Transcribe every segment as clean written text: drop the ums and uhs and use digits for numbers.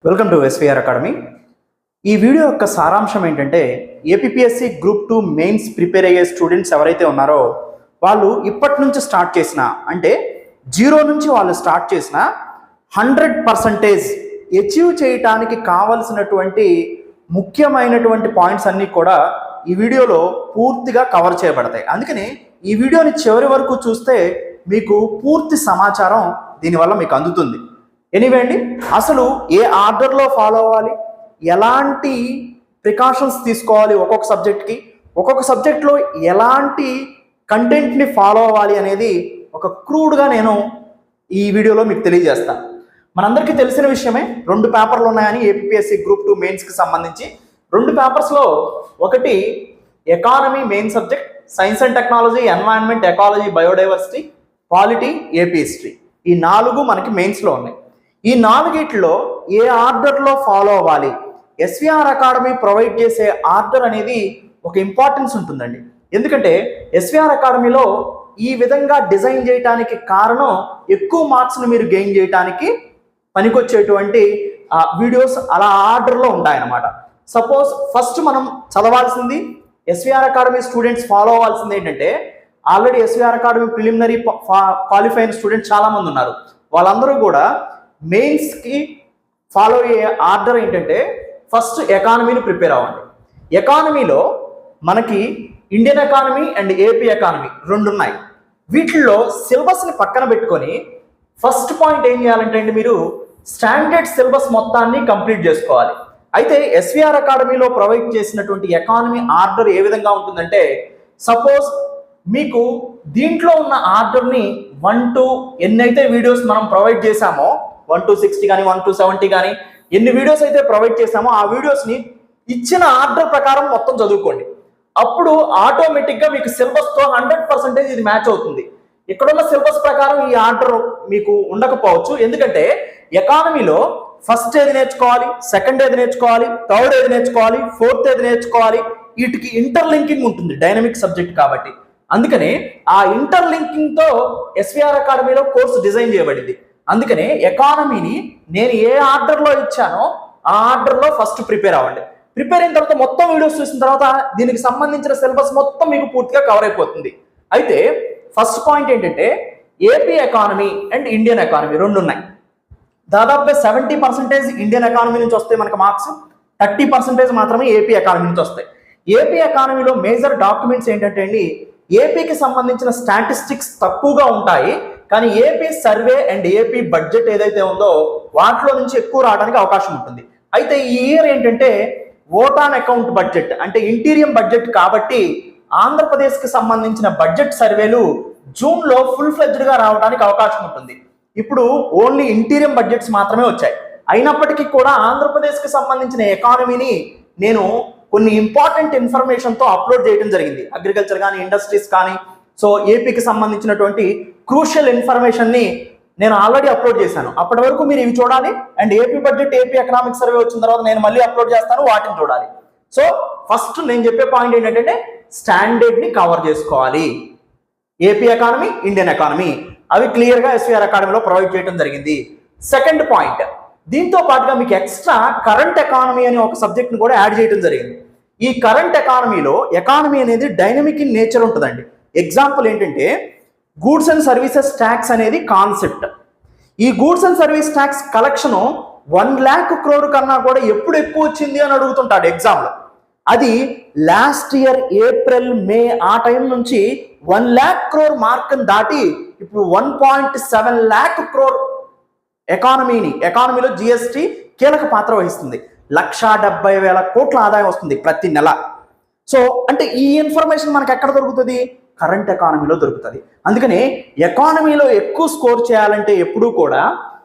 Welcome to SVR academy. ఈ video యొక్క సారాంశం ఏంటంటే, ఏపీఎస్సి గ్రూప్ 2 మెయిన్స్ ప్రిపేర్ అయ్యే స్టూడెంట్స్ ఎవరైతే ఉన్నారో వాళ్ళు ఇప్పటి నుంచి స్టార్ట్ చేసిన, అంటే జీరో నుంచి వాళ్ళు స్టార్ట్ చేసిన 100% అచీవ్ చేయటానికి కావలసినటువంటి ముఖ్యమైనటువంటి పాయింట్స్ అన్నీ కూడా ఈ వీడియోలో పూర్తిగా కవర్ చేయబడతాయి. అందుకని ఈ వీడియోని చివరి వరకు చూస్తే మీకు పూర్తి సమాచారం దీనివల్ల మీకు అందుతుంది. ఎనీవే అండి, అసలు ఏ ఆర్డర్లో ఫాలో అవ్వాలి, ఎలాంటి ప్రికాషన్స్ తీసుకోవాలి, ఒక్కొక్క సబ్జెక్ట్లో ఎలాంటి కంటెంట్ని ఫాలో అవ్వాలి అనేది ఒక క్రూడ్గా నేను ఈ వీడియోలో మీకు తెలియజేస్తాను. మనందరికీ తెలిసిన విషయమే, 2 పేపర్లు ఉన్నాయని ఏపీఎస్సి గ్రూప్ 2 మెయిన్స్కి సంబంధించి. 2 పేపర్స్లో ఒకటి economy main subject, science and technology, environment, ecology, biodiversity, polity, AP history. ఈ 4 మనకి మెయిన్స్లో ఉన్నాయి. ఈ 4 ఏ ఆర్డర్లో ఫాలో అవ్వాలి, ఎస్విఆర్ అకాడమీ ప్రొవైడ్ చేసే ఆర్డర్ అనేది ఒక ఇంపార్టెన్స్ ఉంటుందండి. ఎందుకంటే ఎస్విఆర్ అకాడమీలో ఈ విధంగా డిజైన్ చేయడానికి కారణం ఎక్కువ మార్క్స్ని మీరు గెయిన్ చేయడానికి పనికొచ్చేటువంటి వీడియోస్ అలా ఆర్డర్లో ఉంటాయన్నమాట. సపోజ్ ఫస్ట్ మనం చదవాల్సింది, ఎస్విఆర్ అకాడమీ స్టూడెంట్స్ ఫాలో అవ్వాల్సింది ఏంటంటే, already SVR academy preliminary qualify అయిన స్టూడెంట్స్ చాలామంది ఉన్నారు. వాళ్ళందరూ కూడా మెయిన్స్కి ఫాలో అయ్యే ఆర్డర్ ఏంటంటే, ఫస్ట్ ఎకానమీని ప్రిపేర్ అవ్వండి. ఎకానమీలో మనకి Indian economy and AP economy 2 ఉన్నాయి. వీటిల్లో సిలబస్ని పక్కన పెట్టుకొని ఫస్ట్ పాయింట్ ఏం చేయాలంటే అండి, మీరు స్టాండర్డ్ సిలబస్ మొత్తాన్ని కంప్లీట్ చేసుకోవాలి. అయితే ఎస్విఆర్ అకాడమీలో ప్రొవైడ్ చేసినటువంటి ఎకానమీ ఆర్డర్ ఏ విధంగా ఉంటుందంటే, సపోజ్ మీకు దీంట్లో ఉన్న ఆర్డర్ని 1 to ఎన్నైతే వీడియోస్ మనం ప్రొవైడ్ చేశామో, 1 to 60 కానీ 1 to 70 కానీ ఎన్ని వీడియోస్ అయితే ప్రొవైడ్ చేశామో ఆ వీడియోస్ని ఇచ్చిన ఆర్డర్ ప్రకారం మొత్తం చదువుకోండి. అప్పుడు ఆటోమేటిక్గా మీకు సిలబస్తో 100% ఇది మ్యాచ్ అవుతుంది. ఇక్కడున్న సిలబస్ ప్రకారం ఈ ఆర్డర్ మీకు ఉండకపోవచ్చు. ఎందుకంటే ఎకానమీలో ఫస్ట్ ఏది నేర్చుకోవాలి, సెకండ్ ఏది నేర్చుకోవాలి, థర్డ్ ఏది నేర్చుకోవాలి, ఫోర్త్ ఏది నేర్చుకోవాలి, వీటికి ఇంటర్లింకింగ్ ఉంటుంది డైనమిక్ సబ్జెక్ట్ కాబట్టి. అందుకనే ఆ ఇంటర్లింకింగ్తో ఎస్విఆర్ అకాడమీలో కోర్సు డిజైన్ చేయబడింది. అందుకనే ఎకానమీని నేను ఏ ఆర్డర్లో ఇచ్చానో ఆ ఆర్డర్లో ఫస్ట్ ప్రిపేర్ అవ్వండి. ప్రిపేర్ అయిన తర్వాత మొత్తం వీడియోస్ చూసిన తర్వాత దీనికి సంబంధించిన సిలబస్ మొత్తం మీకు పూర్తిగా కవర్ అయిపోతుంది. అయితే ఫస్ట్ పాయింట్ ఏంటంటే, AP economy and Indian economy 2 ఉన్నాయి. దాదాపుగా 70% ఇండియన్ ఎకానమీ నుంచి వస్తాయి మనకు మార్క్స్, 30% మాత్రమే ఏపీ ఎకానమీ నుంచి వస్తాయి. ఏపీ ఎకానమీలో మేజర్ డాక్యుమెంట్స్ ఏంటంటే అండి, ఏపీకి సంబంధించిన స్టాటిస్టిక్స్ తక్కువగా ఉంటాయి, కానీ AP survey and AP budget ఏదైతే ఉందో వాటిలో నుంచి ఎక్కువ రావడానికి అవకాశం ఉంటుంది. అయితే ఈ ఇయర్ ఏంటంటే ఓట్ ఆన్ అకౌంట్ బడ్జెట్, అంటే ఇంటీరియం బడ్జెట్ కాబట్టి ఆంధ్రప్రదేశ్కి సంబంధించిన బడ్జెట్ సర్వేలు జూన్లో ఫుల్ ఫ్లెడ్జ్డ్గా రావడానికి అవకాశం ఉంటుంది. ఇప్పుడు ఓన్లీ ఇంటీరియం బడ్జెట్స్ మాత్రమే వచ్చాయి. అయినప్పటికీ కూడా ఆంధ్రప్రదేశ్కి సంబంధించిన ఎకానమీని నేను కొన్ని ఇంపార్టెంట్ ఇన్ఫర్మేషన్తో అప్లోడ్ చేయడం జరిగింది. అగ్రికల్చర్ కానీ, ఇండస్ట్రీస్ కానీ, సో ఏపీకి సంబంధించినటువంటి క్రూషియల్ ఇన్ఫర్మేషన్ని నేను ఆల్రెడీ అప్లోడ్ చేశాను. అప్పటి వరకు మీరు ఇవి చూడాలి. And AP budget, AP economic survey వచ్చిన తర్వాత నేను మళ్ళీ అప్లోడ్ చేస్తాను, వాటిని చూడాలి. సో ఫస్ట్ నేను చెప్పే పాయింట్ ఏంటంటే, స్టాండర్డ్ని కవర్ చేసుకోవాలి. ఏపీ ఎకానమీ, ఇండియన్ ఎకానమీ అవి క్లియర్గా ఎస్విఆర్ అకాడమీలో ప్రొవైడ్ చేయడం జరిగింది. సెకండ్ పాయింట్, దీంతో పాటుగా మీకు ఎక్స్ట్రా కరెంట్ ఎకానమీ అనే ఒక సబ్జెక్ట్ని కూడా యాడ్ చేయడం జరిగింది. ఈ కరెంట్ ఎకానమీలో ఎకానమీ అనేది డైనమిక్ ఇన్ నేచర్ ఉంటుందండి. ఎగ్జాంపుల్ ఏంటంటే, గూడ్స్ అండ్ సర్వీసెస్ ట్యాక్స్ అనేది కాన్సెప్ట్. ఈ goods and service tax collection 1 lakh crore కన్నా కూడా ఎప్పుడు ఎక్కువ వచ్చింది అని అడుగుతుంటాడు ఎగ్జామ్లో. అది లాస్ట్ ఇయర్ ఏప్రిల్, మే ఆ టైం నుంచి 1 lakh crore మార్క్ని దాటి ఇప్పుడు 1.7 lakh crore ఎకానమీలో జిఎస్టీ కీలక పాత్ర వహిస్తుంది. 1,70,000 కోట్ల ఆదాయం వస్తుంది ప్రతి నెల. సో అంటే ఈ ఇన్ఫర్మేషన్ మనకు ఎక్కడ దొరుకుతుంది? కరెంట్ ఎకానమీలో దొరుకుతుంది. అందుకని ఎకానమీలో ఎక్కువ స్కోర్ చేయాలంటే ఎప్పుడూ కూడా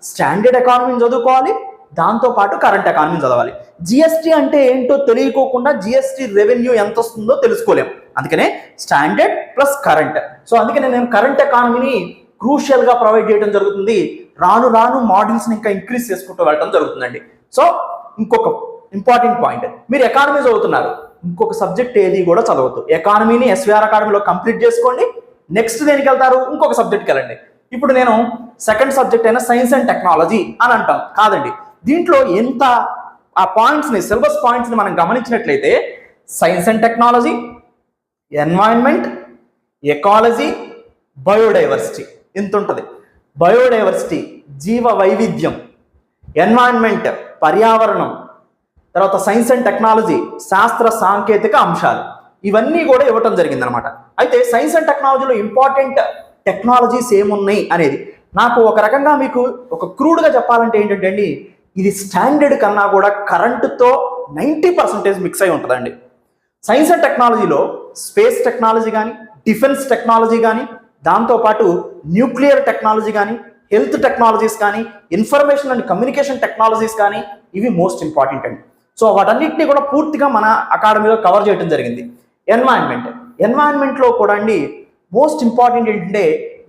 స్టాండర్డ్ ఎకానమీని చదువుకోవాలి, దాంతోపాటు కరెంట్ ఎకానమీని చదవాలి. జిఎస్టీ అంటే ఏంటో తెలియకోకుండా జిఎస్టీ రెవెన్యూ ఎంత వస్తుందో తెలుసుకోలేం. అందుకనే స్టాండర్డ్ ప్లస్ కరెంట్. సో అందుకనే నేను కరెంట్ ఎకానమీని క్రూషియల్గా ప్రొవైడ్ చేయడం జరుగుతుంది. రాను రాను మాడ్యూల్స్ని ఇంకా ఇంక్రీజ్ చేసుకుంటూ వెళ్ళడం జరుగుతుందండి. సో ఇంకొక ఇంపార్టెంట్ పాయింట్, మీరు ఎకానమీ చదువుతున్నారు, ఇంకొక సబ్జెక్ట్ ఏది కూడా చదవద్దు. ఎకానమీని ఎస్విఆర్ అకాడమీలో కంప్లీట్ చేసుకోండి. నెక్స్ట్ దేనికి వెళ్తారు? ఇంకొక సబ్జెక్ట్కి వెళ్ళండి. ఇప్పుడు నేను సెకండ్ సబ్జెక్ట్ అయినా సైన్స్ అండ్ టెక్నాలజీ అని అంటాం కాదండి, దీంట్లో ఎంత ఆ పాయింట్స్ని, సిలబస్ పాయింట్స్ని మనం గమనించినట్లయితే science and technology, environment, ecology, biodiversity ఇంత ఉంటుంది. బయోడైవర్సిటీ జీవ వైవిధ్యం, ఎన్వైరన్మెంట్ పర్యావరణం, తర్వాత సైన్స్ అండ్ టెక్నాలజీ శాస్త్ర సాంకేతిక అంశాలు, ఇవన్నీ కూడా ఇవ్వటం జరిగిందనమాట. అయితే సైన్స్ అండ్ టెక్నాలజీలో ఇంపార్టెంట్ టెక్నాలజీస్ ఏమున్నాయి అనేది నాకు ఒక రకంగా మీకు ఒక క్రూడ్గా చెప్పాలంటే ఏంటంటే అండి, ఇది స్టాండర్డ్ కన్నా కూడా కరెంటుతో 90% మిక్స్ అయి ఉంటుందండి. సైన్స్ అండ్ టెక్నాలజీలో స్పేస్ టెక్నాలజీ కానీ, డిఫెన్స్ టెక్నాలజీ కానీ, దాంతోపాటు న్యూక్లియర్ టెక్నాలజీ కానీ, హెల్త్ టెక్నాలజీస్ కానీ, ఇన్ఫర్మేషన్ అండ్ కమ్యూనికేషన్ టెక్నాలజీస్ కానీ, ఇవి మోస్ట్ ఇంపార్టెంట్ అండి. సో వాటన్నిటిని కూడా పూర్తిగా మన అకాడమీలో కవర్ చేయడం జరిగింది. ఎన్వైరన్మెంట్లో కూడా అండి మోస్ట్ ఇంపార్టెంట్ ఏంటంటే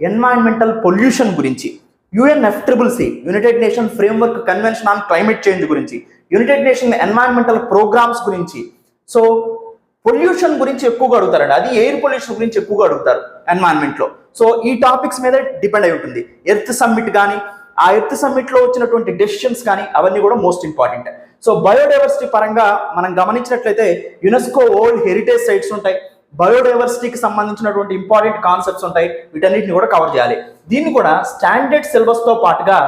ఎన్వైరన్మెంటల్ పొల్యూషన్ గురించి, UNFCCC United nation framework convention on climate change గురించి, యునైటెడ్ నేషన్ ఎన్వైరన్మెంటల్ ప్రోగ్రామ్స్ గురించి, సో పొల్యూషన్ గురించి ఎక్కువగా అడుగుతారండి. అది ఎయిర్ పొల్యూషన్ గురించి ఎక్కువగా అడుగుతారు ఎన్వైరన్మెంట్లో. సో ఈ టాపిక్స్ మీద డిపెండ్ అయి ఉంటుంది. ఎర్త్ సమ్మిట్ కానీ, ఆ ఎర్త్ సమ్మిట్లో వచ్చినటువంటి డెసిషన్స్ కానీ అవన్నీ కూడా మోస్ట్ ఇంపార్టెంట్. సో బయోడైవర్సిటీ పరంగా మనం గమనించినట్లయితే యునెస్కో వరల్డ్ హెరిటేజ్ సైట్స్ ఉంటాయి, బయోడైవర్సిటీకి సంబంధించినటువంటి ఇంపార్టెంట్ కాన్సెప్ట్స్ ఉంటాయి, వీటన్నిటిని కూడా కవర్ చేయాలి. దీన్ని కూడా స్టాండర్డ్ సిలబస్తో పాటుగా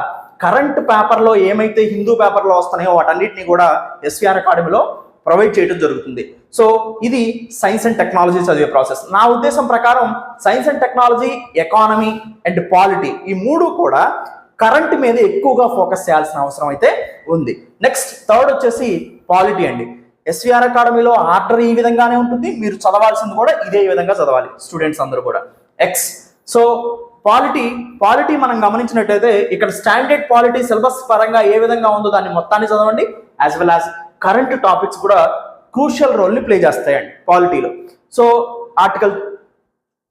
కరెంట్ పేపర్లో ఏమైతే హిందూ పేపర్లో వస్తున్నాయో వాటన్నిటిని కూడా SVR అకాడమీలో ప్రొవైడ్ చేయడం జరుగుతుంది. సో ఇది సైన్స్ అండ్ టెక్నాలజీ చదివే ప్రాసెస్. నా ఉద్దేశం ప్రకారం science and technology, economy and polity ఈ మూడు కూడా కరెంట్ మీద ఎక్కువగా ఫోకస్ చేయాల్సిన అవసరం అయితే ఉంది. నెక్స్ట్ థర్డ్ వచ్చేసి పాలిటీ అండి. SVR అకాడమీలో ఆర్డర్ ఈ విధంగానే ఉంటుంది, మీరు చదవాల్సింది కూడా ఇదే విధంగా చదవాలి స్టూడెంట్స్ అందరూ కూడా. సో పాలిటీ మనం గమనించినట్లయితే ఇక్కడ స్టాండర్డ్ పాలిటీ సిలబస్ పరంగా ఏ విధంగా ఉందో దాన్ని మొత్తాన్ని చదవండి, as well as current topics కూడా క్రూషియల్ రోల్ని ప్లే చేస్తాయండి పాలిటీలో. సో ఆర్టికల్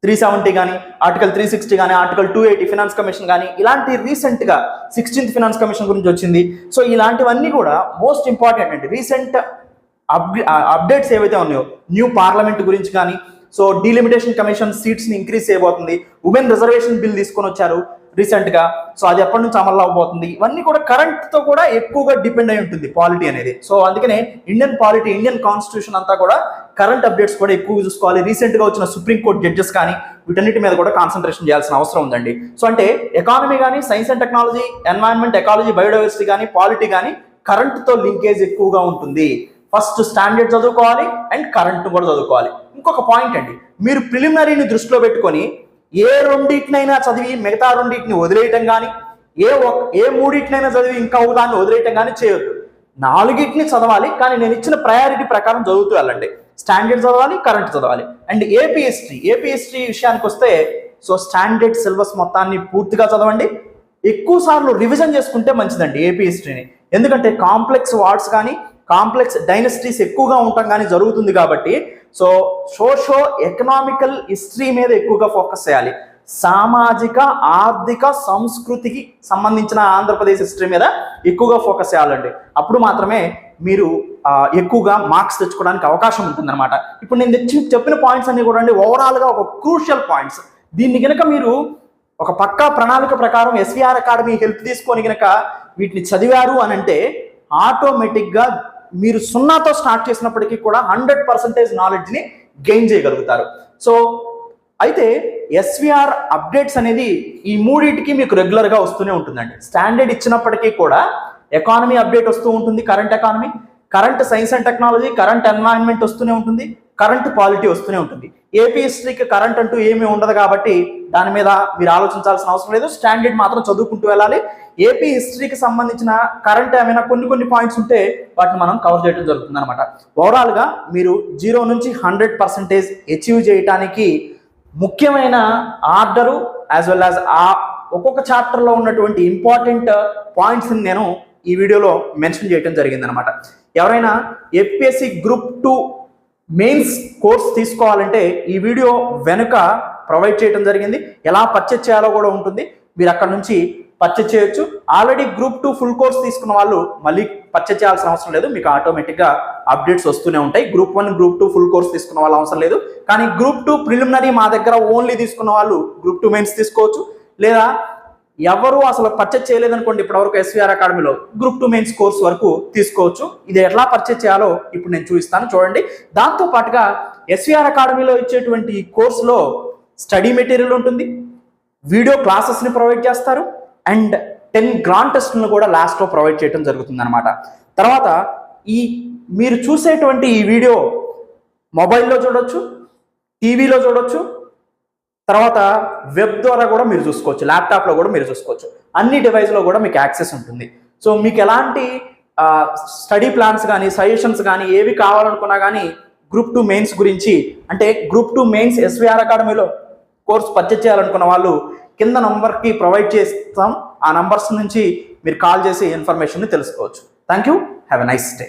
370 కానీ, ఆర్టికల్ 360 కానీ, ఆర్టికల్ 280 ఫినాన్స్ కమిషన్ కానీ, ఇలాంటి రీసెంట్గా 16th ఫినాన్స్ కమిషన్ గురించి వచ్చింది. సో ఇలాంటివన్నీ కూడా మోస్ట్ ఇంపార్టెంట్ అండి. రీసెంట్ అప్డేట్స్ ఏవైతే ఉన్నాయో, న్యూ పార్లమెంట్ గురించి కానీ, సో డీలిమిటేషన్ కమిషన్ సీట్స్ని ఇంక్రీజ్ చేయబోతుంది, ఉమెన్ రిజర్వేషన్ బిల్ తీసుకొని వచ్చారు రీసెంట్గా, సో అది ఎప్పటి నుంచి అమలు అవబోతుంది, ఇవన్నీ కూడా కరెంట్తో కూడా ఎక్కువగా డిపెండ్ అయి ఉంటుంది పాలిటీ అనేది. సో అందుకనే ఇండియన్ పాలిటీ, ఇండియన్ కాన్స్టిట్యూషన్ అంతా కూడా కరెంట్ అప్డేట్స్ కూడా ఎక్కువ చూసుకోవాలి. రీసెంట్గా వచ్చిన సుప్రీంకోర్టు జడ్జెస్ కానీ వీటన్నిటి మీద కూడా కాన్సన్ట్రేషన్ చేయాల్సిన అవసరం ఉందండి. సో అంటే ఎకానమీ కానీ, science and technology, environment, ecology, biodiversity కానీ, పాలిటీ కానీ కరెంట్తో లింకేజ్ ఎక్కువగా ఉంటుంది. ఫస్ట్ స్టాండర్డ్ చదువుకోవాలి అండ్ కరెంట్ కూడా చదువుకోవాలి. ఇంకొక పాయింట్ అండి, మీరు ప్రిలిమినరీని దృష్టిలో పెట్టుకొని ఏ రెండింటినైనా చదివి మిగతా రెండింటిని వదిలేయటం కానీ, ఏ మూడింటినైనా చదివి ఇంకా దాన్ని వదిలేయటం కానీ చేయొద్దు. 4టిని చదవాలి, కానీ నేను ఇచ్చిన ప్రయారిటీ ప్రకారం చదువుతూ వెళ్ళండి. స్టాండర్డ్ చదవాలి, కరెంట్ చదవాలి. అండ్ ఏపీ హిస్టరీ విషయానికి వస్తే, సో స్టాండర్డ్ సిలబస్ మొత్తాన్ని పూర్తిగా చదవండి. ఎక్కువ సార్లు రివిజన్ చేసుకుంటే మంచిదండి ఏపీ హిస్టరీని. ఎందుకంటే కాంప్లెక్స్ వార్డ్స్ కానీ, కాంప్లెక్స్ డైనస్టీస్ ఎక్కువగా ఉండటం కానీ జరుగుతుంది కాబట్టి, సో సోషో ఎకనామికల్ హిస్టరీ మీద ఎక్కువగా ఫోకస్ చేయాలి. సామాజిక, ఆర్థిక, సంస్కృతికి సంబంధించిన ఆంధ్రప్రదేశ్ హిస్టరీ మీద ఎక్కువగా ఫోకస్ చేయాలండి. అప్పుడు మాత్రమే మీరు ఎక్కువగా మార్క్స్ తెచ్చుకోవడానికి అవకాశం ఉంటుందన్నమాట. ఇప్పుడు నేను చెప్పిన పాయింట్స్ అన్ని కూడా అండి ఓవరాల్గా ఒక క్రూషియల్ పాయింట్స్. దీన్ని కనుక మీరు ఒక పక్కా ప్రణాళిక ప్రకారం SVR అకాడమీ హెల్ప్ తీసుకొని కనుక వీటిని చదివారు అని అంటే ఆటోమేటిక్గా మీరు 0తో స్టార్ట్ చేసినప్పటికీ కూడా 100% నాలెడ్జ్ని గెయిన్ చేయగలుగుతారు. సో అయితే SVR అప్డేట్స్ అనేది ఈ మూడింటికి మీకు రెగ్యులర్గా వస్తూనే ఉంటుందండి. స్టాండర్డ్ ఇచ్చినప్పటికీ కూడా ఎకానమీ అప్డేట్ వస్తూ ఉంటుంది, current economy, current science and technology, current environment వస్తూనే ఉంటుంది, కరెంట్ పాలిటీ వస్తూనే ఉంటుంది. ఏపీ హిస్టరీకి కరెంట్ అంటూ ఏమీ ఉండదు కాబట్టి దాని మీద మీరు ఆలోచించాల్సిన అవసరం లేదు. స్టాండర్డ్ మాత్రం చదువుకుంటూ వెళ్ళాలి. ఏపీ హిస్టరీకి సంబంధించిన కరెంట్ ఏమైనా కొన్ని పాయింట్స్ ఉంటే వాటిని మనం కవర్ చేయడం జరుగుతుంది అనమాట. ఓవరాల్గా మీరు 0 నుంచి 100% అచీవ్ చేయడానికి ముఖ్యమైన ఆర్డరు యాజ్ వెల్ యాజ్ ఆ ఒక్కొక్క చాప్టర్లో ఉన్నటువంటి ఇంపార్టెంట్ పాయింట్స్ని నేను ఈ వీడియోలో మెన్షన్ చేయడం జరిగిందనమాట. ఎవరైనా APSC Group 2 మెయిన్స్ కోర్స్ తీసుకోవాలంటే ఈ వీడియో వెనుక ప్రొవైడ్ చేయడం జరిగింది. ఎలా పర్చేజ్ చేయాలో కూడా ఉంటుంది, మీరు అక్కడ నుంచి పర్చేజ్ చేయొచ్చు. ఆల్రెడీ Group 2 ఫుల్ కోర్స్ తీసుకున్న వాళ్ళు మళ్ళీ పర్చేజ్ చేయాల్సిన అవసరం లేదు, మీకు ఆటోమేటిక్గా అప్డేట్స్ వస్తూనే ఉంటాయి. Group 1, Group 2 ఫుల్ కోర్స్ తీసుకున్న వాళ్ళు అవసరం లేదు. కానీ Group 2 ప్రిలిమినరీ మా దగ్గర ఓన్లీ తీసుకున్న వాళ్ళు Group 2 మెయిన్స్ తీసుకోవచ్చు, లేదా ఎవరు అసలు పర్చేజ్ చేయలేదనుకోండి ఇప్పటివరకు ఎస్విఆర్ అకాడమీలో గ్రూప్ 2 మెయిన్స్ కోర్స్ వరకు తీసుకోవచ్చు. ఇది ఎట్లా పర్చేజ్ చేయాలో ఇప్పుడు నేను చూపిస్తాను చూడండి. దాంతో పాటుగా ఎస్విఆర్ అకాడమీలో ఇచ్చేటువంటి ఈ కోర్సులో స్టడీ మెటీరియల్ ఉంటుంది, వీడియో క్లాసెస్ని ప్రొవైడ్ చేస్తారు, అండ్ 10 గ్రాండ్ టెస్ట్లను కూడా లాస్ట్లో ప్రొవైడ్ చేయడం జరుగుతుంది అనమాట. తర్వాత మీరు చూసేటువంటి ఈ వీడియో మొబైల్లో చూడొచ్చు, టీవీలో చూడొచ్చు, తర్వాత వెబ్ ద్వారా కూడా మీరు చూసుకోవచ్చు, ల్యాప్టాప్లో కూడా మీరు చూసుకోవచ్చు. అన్ని డివైస్లో కూడా మీకు యాక్సెస్ ఉంటుంది. సో మీకు ఎలాంటి స్టడీ ప్లాన్స్ కానీ సజెషన్స్ కానీ ఏవి కావాలనుకున్నా కానీ గ్రూప్ 2 మెయిన్స్ గురించి, అంటే గ్రూప్ 2 మెయిన్స్ ఎస్విఆర్ అకాడమీలో కోర్స్ పర్చేజ్ చేయాలనుకున్న వాళ్ళు కింద నంబర్కి ప్రొవైడ్ చేస్తాం. ఆ నంబర్స్ నుంచి మీరు కాల్ చేసి ఇన్ఫర్మేషన్ని తెలుసుకోవచ్చు. Thank you. Have a nice day.